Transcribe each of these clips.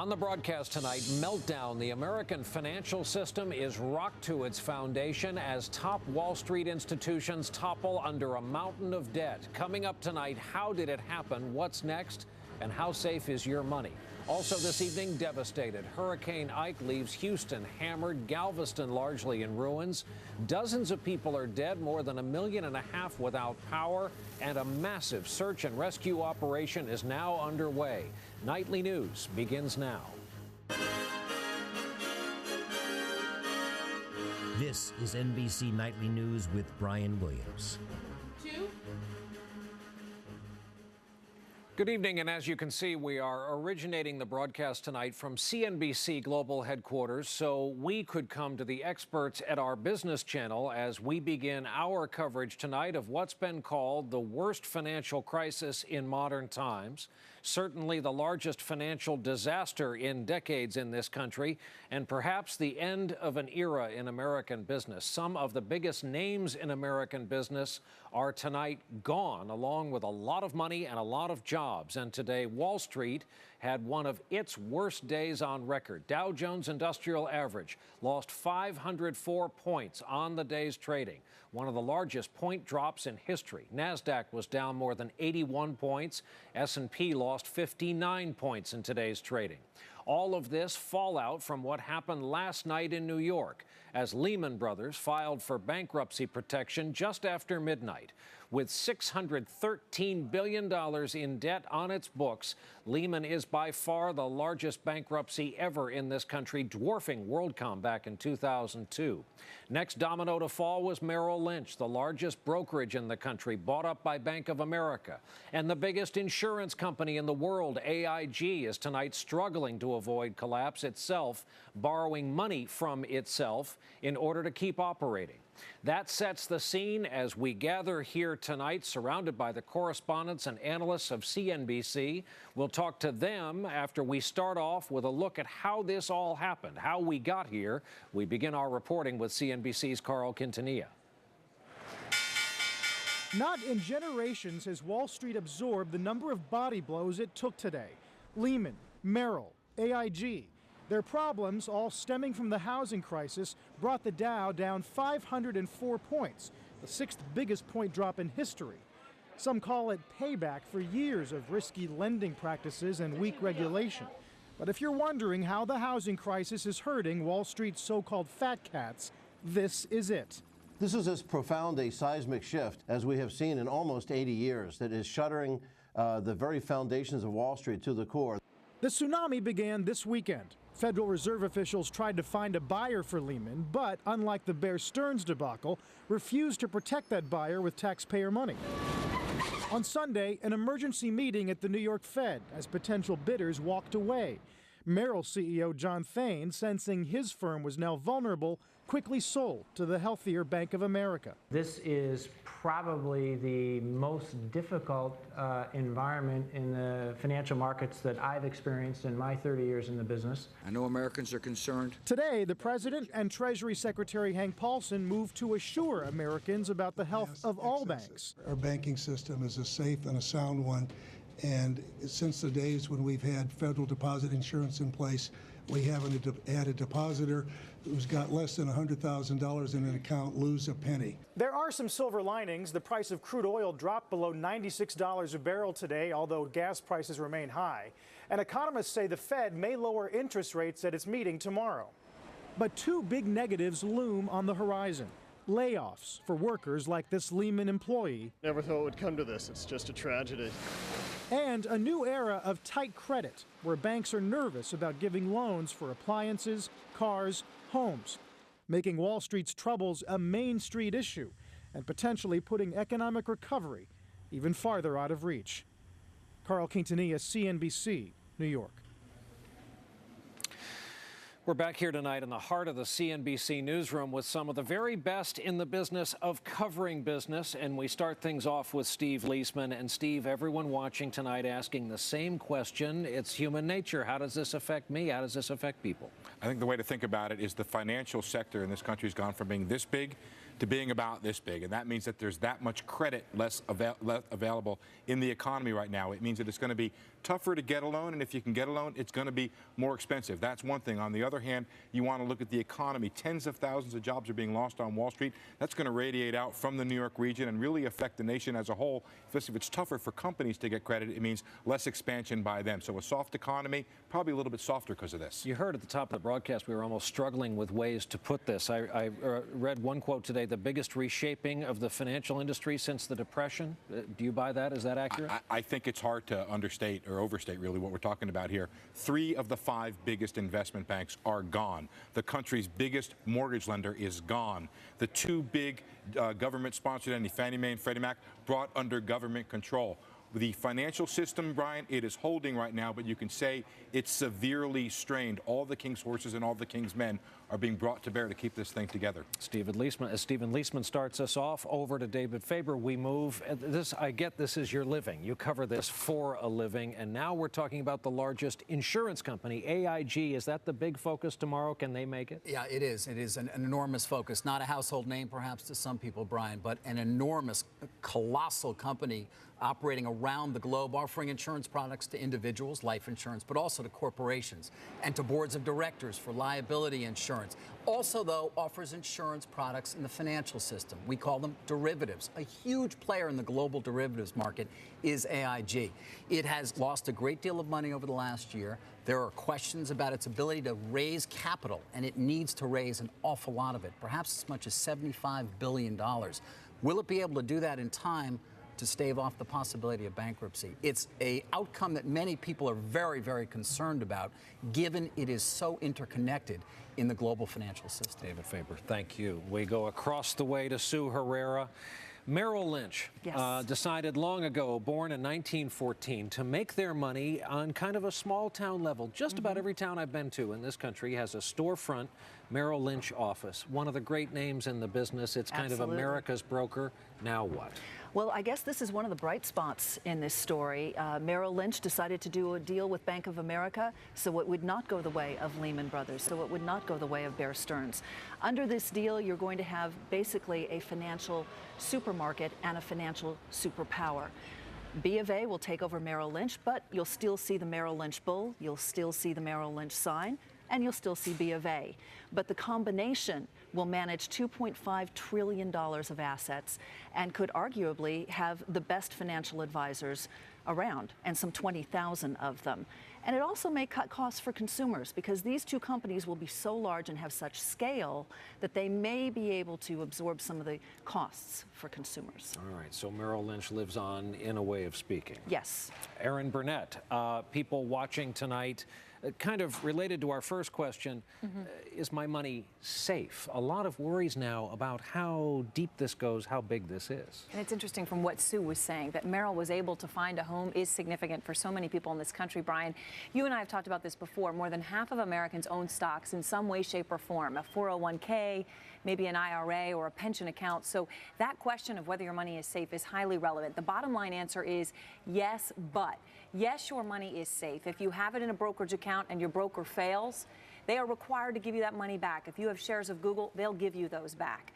On the broadcast tonight, meltdown. The American financial system is rocked to its foundation as top Wall Street institutions topple under a mountain of debt. Coming up tonight, how did it happen? What's next? And how safe is your money? Also this evening, devastated. Hurricane Ike leaves Houston hammered, Galveston largely in ruins. Dozens of people are dead, more than 1.5 million without power, and a massive search and rescue operation is now underway. Nightly News begins now. This is NBC Nightly News with Brian Williams. Good evening, and as you can see, we are originating the broadcast tonight from CNBC Global Headquarters, so we could come to the experts at our business channel as we begin our coverage tonight of what's been called the worst financial crisis in modern times, certainly the largest financial disaster in decades in this country, and perhaps the end of an era in American business. Some of the biggest names in American business are tonight gone, along with a lot of money and a lot of jobs. And today, Wall Street had one of its worst days on record. Dow Jones Industrial Average lost 504 points on the day's trading, one of the largest point drops in history. NASDAQ was down more than 81 points. S&P lost 59 points in today's trading. All of this fallout from what happened last night in New York as Lehman Brothers filed for bankruptcy protection just after midnight. With $613 billion in debt on its books, Lehman is by far the largest bankruptcy ever in this country, dwarfing WorldCom back in 2002. Next domino to fall was Merrill Lynch, the largest brokerage in the country, bought up by Bank of America. And the biggest insurance company in the world, AIG, is tonight struggling to avoid collapse itself, borrowing money from itself in order to keep operating. That sets the scene as we gather here tonight, surrounded by the correspondents and analysts of CNBC. We'll talk to them after we start off with a look at how this all happened, how we got here. We begin our reporting with CNBC's Carl Quintanilla. Not in generations has Wall Street absorbed the number of body blows it took today. Lehman, Merrill, AIG. Their problems, all stemming from the housing crisis, brought the Dow down 504 points, the sixth biggest point drop in history. Some call it payback for years of risky lending practices and weak regulation. But if you're wondering how the housing crisis is hurting Wall Street's so-called fat cats, this is it. This is as profound a seismic shift as we have seen in almost 80 years that is shuttering the very foundations of Wall Street to the core. The tsunami began this weekend. Federal Reserve officials tried to find a buyer for Lehman, but unlike the Bear Stearns debacle, refused to protect that buyer with taxpayer money. On Sunday, an emergency meeting at the New York Fed as potential bidders walked away. Merrill CEO John Thain, sensing his firm was now vulnerable, quickly sold to the healthier Bank of America. This is probably the most difficult environment in the financial markets that I've experienced in my 30 years in the business. I know Americans are concerned. Today, the President and Treasury Secretary Hank Paulson moved to assure Americans about the health of all banks. Our banking system is a safe and a sound one. And since the days when we've had federal deposit insurance in place, we haven't had a depositor who's got less than $100,000 in an account lose a penny. There are some silver linings. The price of crude oil dropped below $96 a barrel today, although gas prices remain high. And economists say the Fed may lower interest rates at its meeting tomorrow. But two big negatives loom on the horizon. Layoffs for workers like this Lehman employee. Never thought it would come to this. It's just a tragedy. And a new era of tight credit, where banks are nervous about giving loans for appliances, cars, homes, making Wall Street's troubles a Main Street issue and potentially putting economic recovery even farther out of reach. Carl Quintanilla, CNBC, New York. We're back here tonight in the heart of the CNBC newsroom with some of the very best in the business of covering business. And we start things off with Steve Leisman. And Steve, everyone watching tonight asking the same question. It's human nature. How does this affect me? How does this affect people? I think the way to think about it is the financial sector in this country has gone from being this big to being about this big. And that means that there's that much credit less available in the economy right now. It means that it's going to be tougher to get a loan, and if you can get a loan, it's going to be more expensive. That's one thing. On the other hand, you want to look at the economy. Tens of thousands of jobs are being lost on Wall Street. That's going to radiate out from the New York region and really affect the nation as a whole. Especially if it's tougher for companies to get credit, it means less expansion by them. So a soft economy, probably a little bit softer because of this. You heard at the top of the broadcast we were almost struggling with ways to put this. I read one quote today, the biggest reshaping of the financial industry since the Depression. Do you buy that? Is that accurate? I think it's hard to understate or overstate really what we're talking about here. 3 of the 5 biggest investment banks are gone. The country's biggest mortgage lender is gone. The 2 big government-sponsored entities, Fannie Mae and Freddie Mac, brought under government control. The financial system, Brian, it is holding right now, but you can say it's severely strained. All the king's horses and all the king's men are being brought to bear to keep this thing together. Stephen Leisman starts us off, over to David Faber. We move. I get this is your living. You cover this for a living, and now we're talking about the largest insurance company, AIG. Is that the big focus tomorrow? Can they make it? Yeah, it is. It is an enormous focus. Not a household name, perhaps, to some people, Brian, but an enormous, colossal company operating around the globe, offering insurance products to individuals, life insurance, but also to corporations and to boards of directors for liability insurance. Also, though, offers insurance products in the financial system. We call them derivatives. A huge player in the global derivatives market is AIG. It has lost a great deal of money over the last year. There are questions about its ability to raise capital, and it needs to raise an awful lot of it, perhaps as much as $75 billion. Will it be able to do that in time to stave off the possibility of bankruptcy? It's an outcome that many people are very, very concerned about, given it is so interconnected in the global financial system. David Faber, thank you. We go across the way to Sue Herrera. Merrill Lynch decided long ago, born in 1914, to make their money on kind of a small town level. Just about every town I've been to in this country has a storefront Merrill Lynch office. One of the great names in the business. It's kind of America's broker. Now what? Well, I guess this is one of the bright spots in this story. Merrill Lynch decided to do a deal with Bank of America so it would not go the way of Lehman Brothers, so it would not go the way of Bear Stearns. Under this deal, you're going to have basically a financial supermarket and a financial superpower. B of A will take over Merrill Lynch, but you'll still see the Merrill Lynch bull, you'll still see the Merrill Lynch sign, and you'll still see B of A. But the combination will manage $2.5 trillion of assets and could arguably have the best financial advisors around, and some 20,000 of them. And it also may cut costs for consumers, because these two companies will be so large and have such scale that they may be able to absorb some of the costs for consumers. All right, so Merrill Lynch lives on, in a way of speaking. Yes. Aaron Burnett, people watching tonight, kind of related to our first question, is my money safe? A lot of worries now about how deep this goes, how big this is. And it's interesting from what Sue was saying, that Merrill was able to find a home is significant for so many people in this country. Brian, you and I have talked about this before. More than half of Americans own stocks in some way, shape, or form, a 401k, maybe an IRA or a pension account. So that question of whether your money is safe is highly relevant. The bottom line answer is yes, but. Yes, your money is safe. If you have it in a brokerage account and your broker fails, they are required to give you that money back. If you have shares of Google, they'll give you those back.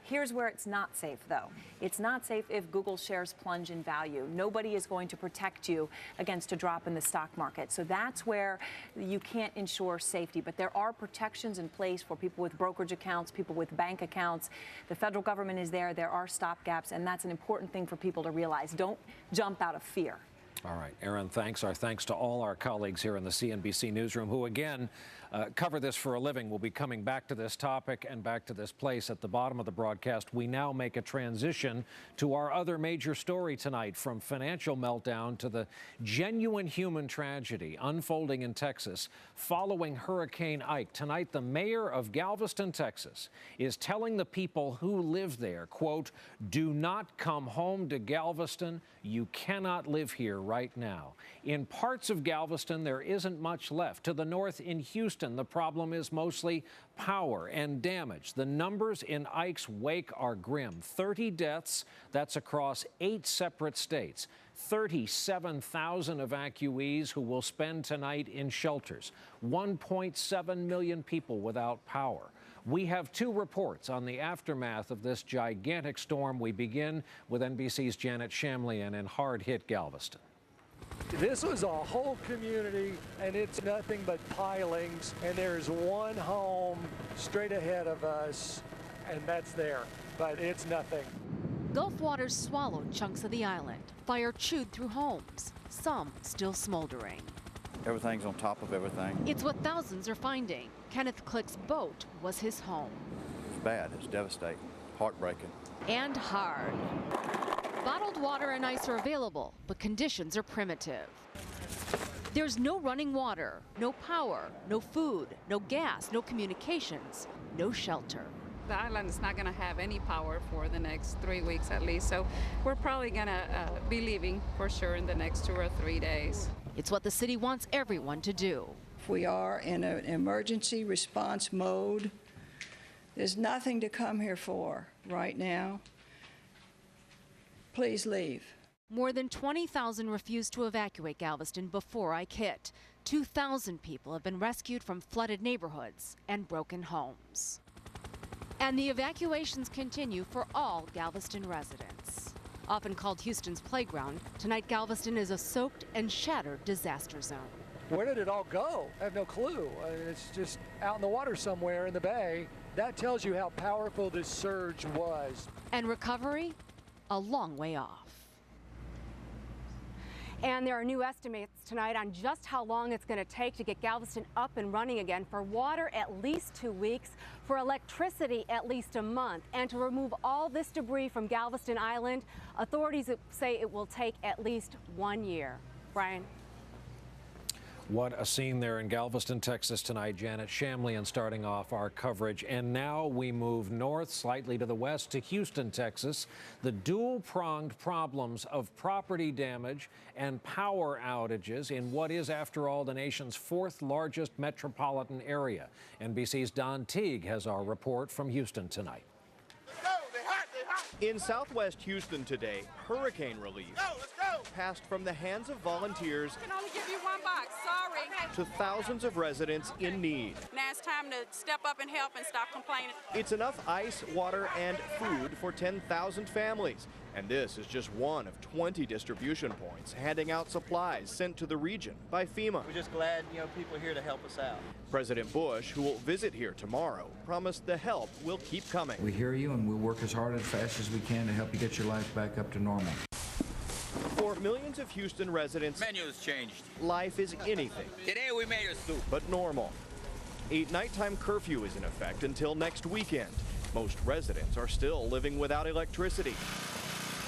Here's where it's not safe, though. It's not safe if Google shares plunge in value. Nobody is going to protect you against a drop in the stock market. So that's where you can't ensure safety. But there are protections in place for people with brokerage accounts, people with bank accounts. The federal government is there. There are stopgaps, and that's an important thing for people to realize. Don't jump out of fear. All right, Aaron, thanks. Our thanks to all our colleagues here in the CNBC newsroom who, again, cover this for a living. We'll be coming back to this topic and back to this place at the bottom of the broadcast. We now make a transition to our other major story tonight, from financial meltdown to the genuine human tragedy unfolding in Texas following Hurricane Ike. Tonight, the mayor of Galveston, Texas, is telling the people who live there, quote, "Do not come home to Galveston. You cannot live here right now." In parts of Galveston, there isn't much left. To the north in Houston, the problem is mostly power and damage. The numbers in Ike's wake are grim. 30 deaths, that's across 8 separate states. 37,000 evacuees who will spend tonight in shelters. 1.7 million people without power. We have two reports on the aftermath of this gigantic storm. We begin with NBC's Janet Shamlian in hard-hit Galveston. This was a whole community, and it's nothing but pilings, and there's one home straight ahead of us, and that's there, but it's nothing. Gulf waters swallowed chunks of the island. Fire chewed through homes, some still smoldering. Everything's on top of everything. It's what thousands are finding. Kenneth Click's boat was his home. It's bad, it's devastating, heartbreaking. And hard. Bottled water and ice are available, but conditions are primitive. There's no running water, no power, no food, no gas, no communications, no shelter. The island is not going to have any power for the next 3 weeks at least, so we're probably going to be leaving for sure in the next 2 or 3 days. It's what the city wants everyone to do. We are in an emergency response mode. There's nothing to come here for right now. Please leave. More than 20,000 refused to evacuate Galveston before Ike hit. 2,000 people have been rescued from flooded neighborhoods and broken homes. And the evacuations continue for all Galveston residents. Often called Houston's playground, tonight Galveston is a soaked and shattered disaster zone. Where did it all go? I have no clue. It's just out in the water somewhere in the bay. That tells you how powerful this surge was. And recovery? A long way off. And there are new estimates tonight on just how long it's going to take to get Galveston up and running again. For water, at least 2 weeks. For electricity, at least a month. And to remove all this debris from Galveston Island, authorities say it will take at least 1 year. Brian. What a scene there in Galveston, Texas tonight. Janet Shamlian starting off our coverage. And now we move north, slightly to the west, to Houston, Texas. The dual-pronged problems of property damage and power outages in what is, after all, the nation's fourth largest metropolitan area. NBC's Don Teague has our report from Houston tonight. In southwest Houston today, hurricane relief passed from the hands of volunteers I can only give you one box, sorry. to thousands of residents in need. Now it's time to step up and help and stop complaining. It's enough ice, water, and food for 10,000 families. And this is just one of 20 distribution points handing out supplies sent to the region by FEMA. We're just glad, people are here to help us out. President Bush, who will visit here tomorrow, promised the help will keep coming. We hear you, and we'll work as hard and fast as we can to help you get your life back up to normal. For millions of Houston residents, Menu's changed. life is anything Today we made a soup. but normal. A nighttime curfew is in effect until next weekend. Most residents are still living without electricity,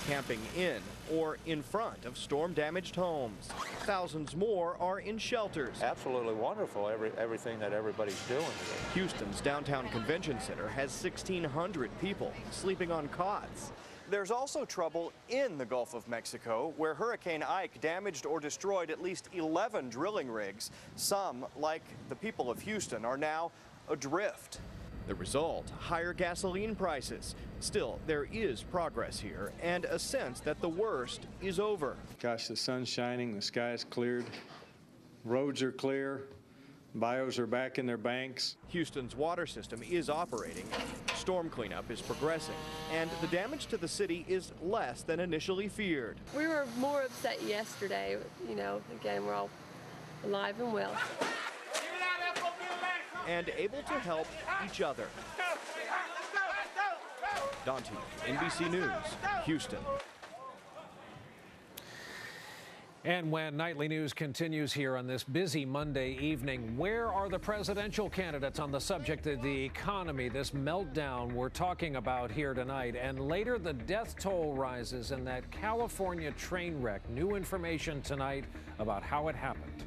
camping in or in front of storm-damaged homes. Thousands more are in shelters. Absolutely wonderful, everything that everybody's doing today. Houston's downtown convention center has 1,600 people sleeping on cots. There's also trouble in the Gulf of Mexico, where Hurricane Ike damaged or destroyed at least 11 drilling rigs. Some, like the people of Houston, are now adrift. The result, higher gasoline prices. Still, there is progress here and a sense that the worst is over. Gosh, the sun's shining, the sky is cleared, roads are clear, bios are back in their banks. Houston's water system is operating, storm cleanup is progressing, and the damage to the city is less than initially feared. We were more upset yesterday, again, we're all alive and well. And able to help each other. Don Teague, NBC News, Houston. And when Nightly News continues here on this busy Monday evening, where are the presidential candidates on the subject of the economy, this meltdown we're talking about here tonight? And later, the death toll rises in that California train wreck. New information tonight about how it happened.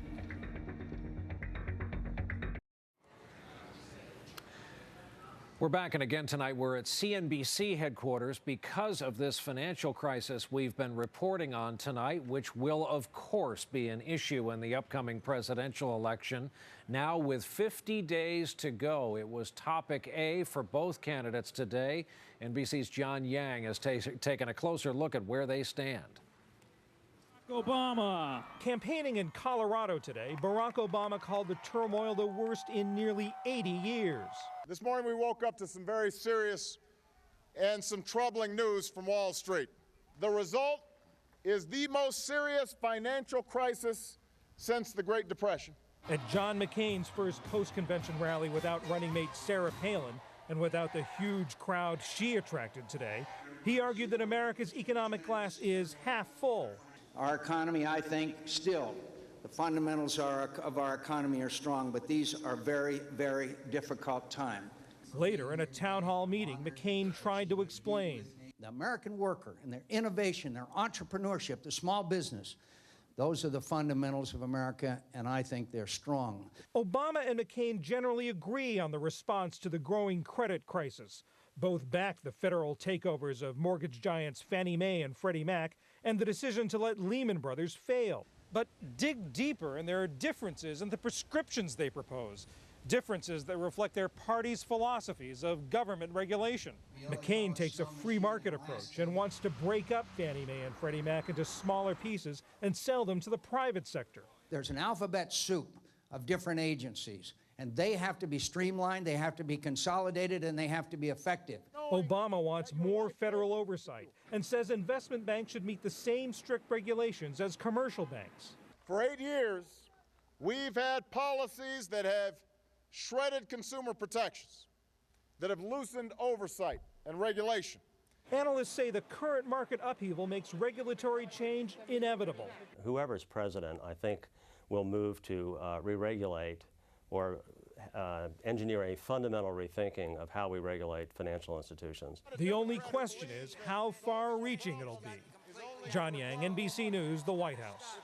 We're back, and again tonight we're at CNBC headquarters because of this financial crisis we've been reporting on tonight, which will of course be an issue in the upcoming presidential election. Now with 50 days to go, it was topic A for both candidates today. NBC's John Yang has taken a closer look at where they stand. Obama. Campaigning in Colorado today, Barack Obama called the turmoil the worst in nearly 80 years. This morning we woke up to some very serious and some troubling news from Wall Street. The result is the most serious financial crisis since the Great Depression. At John McCain's first post-convention rally without running mate Sarah Palin and without the huge crowd she attracted today, he argued that America's economic glass is half full. Our economy, I think, still, the fundamentals of our economy are strong, but these are very, very difficult times. Later, in a town hall meeting, McCain tried to explain. The American worker and their innovation, their entrepreneurship, the small business, those are the fundamentals of America, and I think they're strong. Obama and McCain generally agree on the response to the growing credit crisis. Both back the federal takeovers of mortgage giants Fannie Mae and Freddie Mac and the decision to let Lehman Brothers fail. But dig deeper, and there are differences in the prescriptions they propose. Differences that reflect their party's philosophies of government regulation. McCain takes a free market approach and wants to break up Fannie Mae and Freddie Mac into smaller pieces and sell them to the private sector. There's an alphabet soup of different agencies, and they have to be streamlined, they have to be consolidated, and they have to be effective. Obama wants more federal oversight and says investment banks should meet the same strict regulations as commercial banks. For 8 years, we've had policies that have shredded consumer protections, that have loosened oversight and regulation. Analysts say the current market upheaval makes regulatory change inevitable. Whoever's president, I think, will move to re-regulate or engineer a fundamental rethinking of how we regulate financial institutions. The only question is how far-reaching it'll be. John Yang, NBC News, the White House.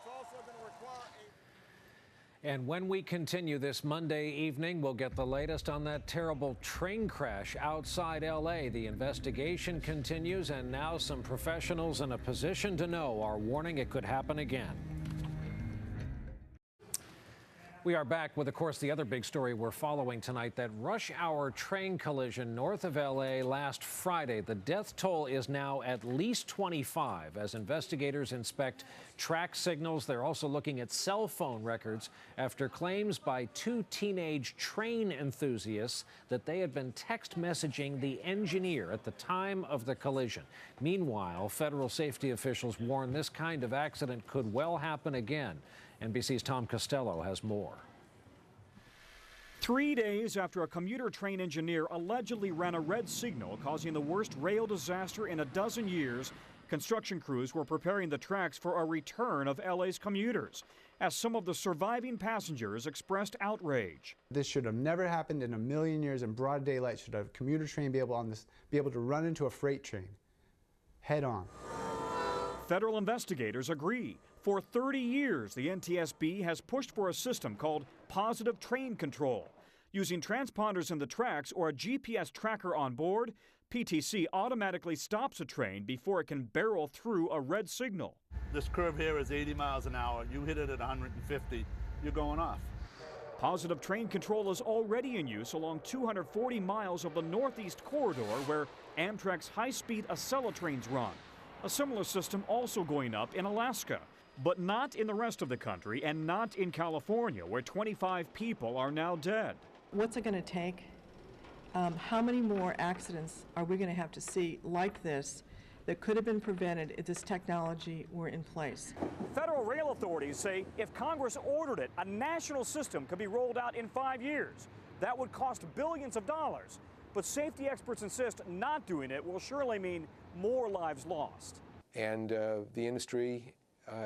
And when we continue this Monday evening, we'll get the latest on that terrible train crash outside L.A. The investigation continues, and now some professionals in a position to know are warning it could happen again. We are back with, of course, the other big story we're following tonight, that rush hour train collision north of L.A. last Friday. The death toll is now at least 25 as investigators inspect track signals. They're also looking at cell phone records after claims by two teenage train enthusiasts that they had been text messaging the engineer at the time of the collision. Meanwhile, federal safety officials warn this kind of accident could well happen again. NBC's Tom Costello has more. 3 days after a commuter train engineer allegedly ran a red signal, causing the worst rail disaster in a dozen years, construction crews were preparing the tracks for a return of LA's commuters, as some of the surviving passengers expressed outrage. This should have never happened in a million years. In broad daylight, should a commuter train be able to run into a freight train head on? Federal investigators agree. For 30 years, the NTSB has pushed for a system called positive train control. Using transponders in the tracks or a GPS tracker on board, PTC automatically stops a train before it can barrel through a red signal. This curve here is 80 miles an hour. You hit it at 150, you're going off. Positive train control is already in use along 240 miles of the Northeast Corridor where Amtrak's high-speed Acela trains run. A similar system also going up in Alaska, but not in the rest of the country and not in California, where 25 people are now dead. What's it going to take? How many more accidents are we going to have to see like this that could have been prevented if this technology were in place? Federal rail authorities say if Congress ordered it, a national system could be rolled out in 5 years. That would cost billions of dollars. But safety experts insist not doing it will surely mean more lives lost. And the industry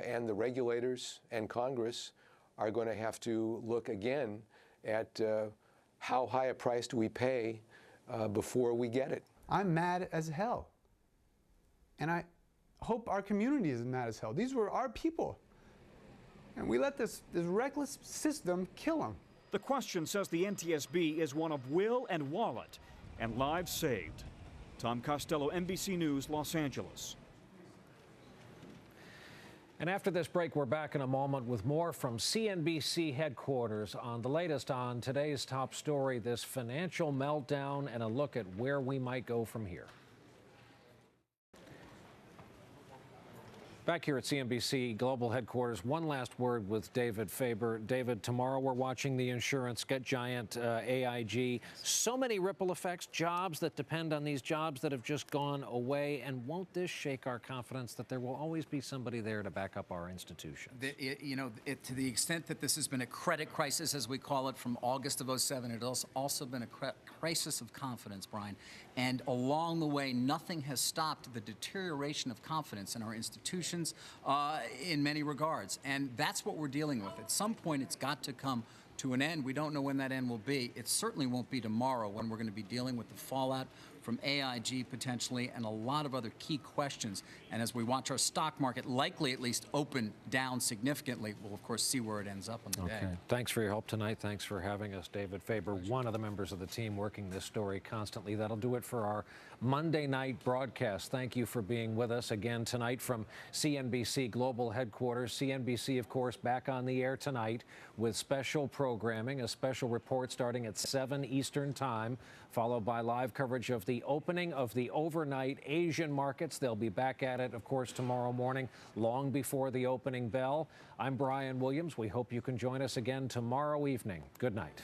and the regulators and Congress are going to have to look again at how high a price do we pay before we get it. I'm mad as hell. And I hope our community is mad as hell. These were our people. And we let this reckless system kill them. The question, says the NTSB, is one of will and wallet and lives saved. Tom Costello, NBC News, Los Angeles. And after this break, we're back in a moment with more from CNBC headquarters on the latest on today's top story, this financial meltdown, and a look at where we might go from here. Back here at CNBC Global Headquarters, one last word with David Faber. David, tomorrow we're watching the insurance giant AIG. So many ripple effects, jobs that depend on these jobs that have just gone away. And won't this shake our confidence that there will always be somebody there to back up our institutions? To the extent that this has been a credit crisis, as we call it, from August of '07, it has also been a crisis of confidence, Brian. And along the way, nothing has stopped the deterioration of confidence in our institutions in many regards. And that's what we're dealing with. At some point, it's got to come to an end. We don't know when that end will be. It certainly won't be tomorrow when we're going to be dealing with the fallout from AIG potentially and a lot of other key questions. And as we watch our stock market likely at least open down significantly, we'll of course see where it ends up on the day. Thanks for your help tonight. Thanks for having us, David Faber, one of the members of the team working this story constantly. That'll do it for our Monday night broadcast. Thank you for being with us again tonight from CNBC Global Headquarters. CNBC, of course, back on the air tonight with special programming, a special report starting at 7 Eastern Time, followed by live coverage of the opening of the overnight Asian markets. They'll be back at it, of course, tomorrow morning, long before the opening bell. I'm Brian Williams. We hope you can join us again tomorrow evening. Good night.